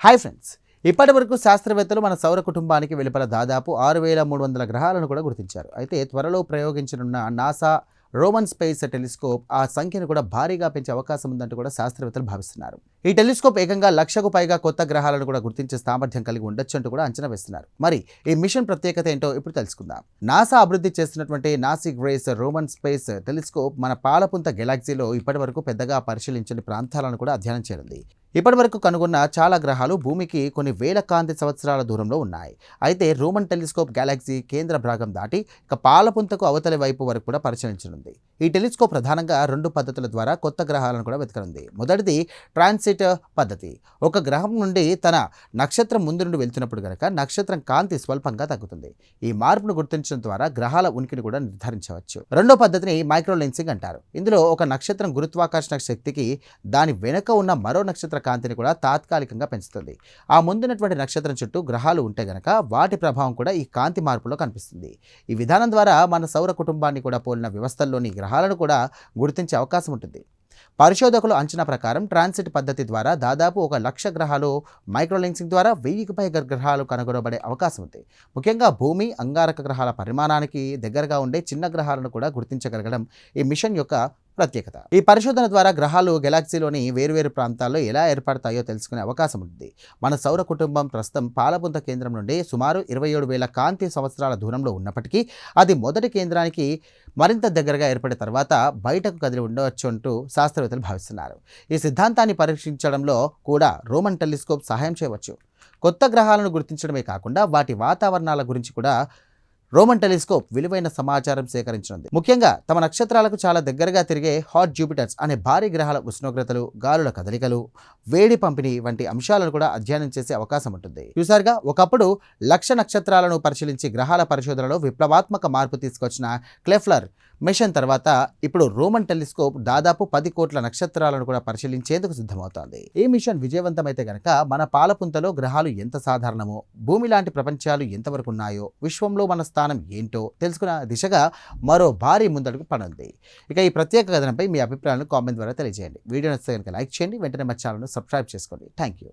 Hi friends, ఇప్పటి వరకు శాస్త్రవేత్తలు మన సౌర కుటుంబానికి వెలుపల దాదాపు 6,300 గ్రహాలను కూడా గుర్తించారు. అయితే త్వరలో ప్రయోగించనున్న నాసా రోమన్ స్పేస్ టెలిస్కోప్ ఆ సంఖ్యను కూడా భారీగా పెంచే అవకాశం ఉందంటూ కూడా శాస్త్రవేత్తలు భావిస్తున్నారు. ఈ టెలిస్కోప్ ఏకంగా 1,00,000కు పైగా కొత్త గ్రహాలను కూడా గుర్తించే సామర్థ్యం కలిగి ఉండొచ్చు అంటూ కూడా అంచనా వేస్తున్నారు. మరి ఈ మిషన్ ప్రత్యేకత ఏంటో ఇప్పుడు తెలుసుకుందాం. నాసా అభివృద్ధి చేస్తున్నటువంటి నాసీ గ్రేస్ రోమన్ స్పేస్ టెలిస్కోప్ మన పాలపుంత గెలాక్సీలో ఇప్పటి వరకు పెద్దగా పరిశీలించని ప్రాంతాలను కూడా అధ్యయనం చేయనుంది. ఇప్పటి వరకు కనుగొన్న చాలా గ్రహాలు భూమికి కొన్ని వేల కాంతి సంవత్సరాల దూరంలో ఉన్నాయి. అయితే రోమన్ టెలిస్కోప్ గెలాక్సీ కేంద్ర భాగం దాటి ఇక పాలపుంతకు అవతలి వైపు వరకు కూడా పరిశీలించనుంది. ఈ టెలిస్కోప్ ప్రధానంగా 2 పద్ధతుల ద్వారా కొత్త గ్రహాలను కూడా వెతకనుంది. మొదటిది ట్రాన్సిట్ పద్ధతి. ఒక గ్రహం నుండి తన నక్షత్రం ముందు నుండి వెళ్తున్నప్పుడు గనక నక్షత్రం కాంతి స్వల్పంగా తగ్గుతుంది. ఈ మార్పును గుర్తించడం ద్వారా గ్రహాల ఉనికిని కూడా నిర్ధారించవచ్చు. రెండో పద్ధతిని మైక్రో లెన్సింగ్ అంటారు. ఇందులో ఒక నక్షత్రం గురుత్వాకర్షణ శక్తికి దాని వెనుక ఉన్న మరో నక్షత్ర కాంతిని కూడా తాత్కాలికంగా పెంచుతుంది. ఆ ముందున్నటువంటి నక్షత్రం చుట్టూ గ్రహాలు ఉంటే గనక వాటి ప్రభావం కూడా ఈ కాంతి మార్పులో కనిపిస్తుంది. ఈ విధానం ద్వారా మన సౌర కుటుంబాన్ని కూడా పోలిన వ్యవస్థల్లోని గ్రహాలను కూడా గుర్తించే అవకాశం ఉంటుంది. పరిశోధకుల అంచనా ప్రకారం ట్రాన్సిట్ పద్ధతి ద్వారా దాదాపు 1,00,000 గ్రహాలు, మైక్రోలెన్సింగ్ ద్వారా 1000కి పైగా గ్రహాలు కనుగొనబడే అవకాశం ఉంది. ముఖ్యంగా భూమి, అంగారక గ్రహాల పరిమాణానికి దగ్గరగా ఉండే చిన్న గ్రహాలను కూడా గుర్తించగలగడం ఈ మిషన్ యొక్క ప్రత్యేకత. ఈ పరిశోధన ద్వారా గ్రహాలు గెలాక్సీలోని వేర్వేరు ప్రాంతాల్లో ఎలా ఏర్పడతాయో తెలుసుకునే అవకాశం ఉంటుంది. మన సౌర కుటుంబం ప్రస్తుతం పాలపుంత కేంద్రం నుండి సుమారు 27,000 కాంతి సంవత్సరాల దూరంలో ఉన్నప్పటికీ అది మొదటి కేంద్రానికి మరింత దగ్గరగా ఏర్పడిన తర్వాత బయటకు కదిలి ఉండవచ్చు అంటూ శాస్త్రవేత్తలు భావిస్తున్నారు. ఈ సిద్ధాంతాన్ని పరీక్షించడంలో కూడా రోమన్ టెలిస్కోప్ సహాయం చేయవచ్చు. కొత్త గ్రహాలను గుర్తించడమే కాకుండా వాటి వాతావరణాల గురించి కూడా రోమన్ టెలిస్కోప్ విలువైన సమాచారం సేకరించనుంది. ముఖ్యంగా తమ నక్షత్రాలకు చాలా దగ్గరగా తిరిగే హాట్ జూపిటర్స్ అనే భారీ గ్రహాల ఉష్ణోగ్రతలు, గాలుల కదలికలు, వేడి పంపిణీ వంటి అంశాలను కూడా అధ్యయనం చేసే అవకాశం ఉంటుంది. చూసారుగా, ఒకప్పుడు 1,00,000 నక్షత్రాలను పరిశీలించి గ్రహాల పరిశోధనలో విప్లవాత్మక మార్పు తీసుకొచ్చిన క్లెఫ్లర్ మిషన్ తర్వాత ఇప్పుడు రోమన్ టెలిస్కోప్ దాదాపు 10 కోట్ల నక్షత్రాలను కూడా పరిశీలించేందుకు సిద్ధమవుతోంది. ఈ మిషన్ విజయవంతమైతే గనక మన పాలపుంతలో గ్రహాలు ఎంత సాధారణమో, భూమి లాంటి ప్రపంచాలు ఎంతవరకు ఉన్నాయో, విశ్వంలో మన స్థానం ఏంటో తెలుసుకున్న దిశగా మరో భారీ ముందడుగు పడుంది. ఇక ఈ ప్రత్యేక కథనంపై మీ అభిప్రాయాలను కామెంట్ ద్వారా తెలియజేయండి. వీడియో నచ్చితే కనుక లైక్ చేయండి. వెంటనే మా ఛానల్ను సబ్స్క్రైబ్ చేసుకోండి. Thank you.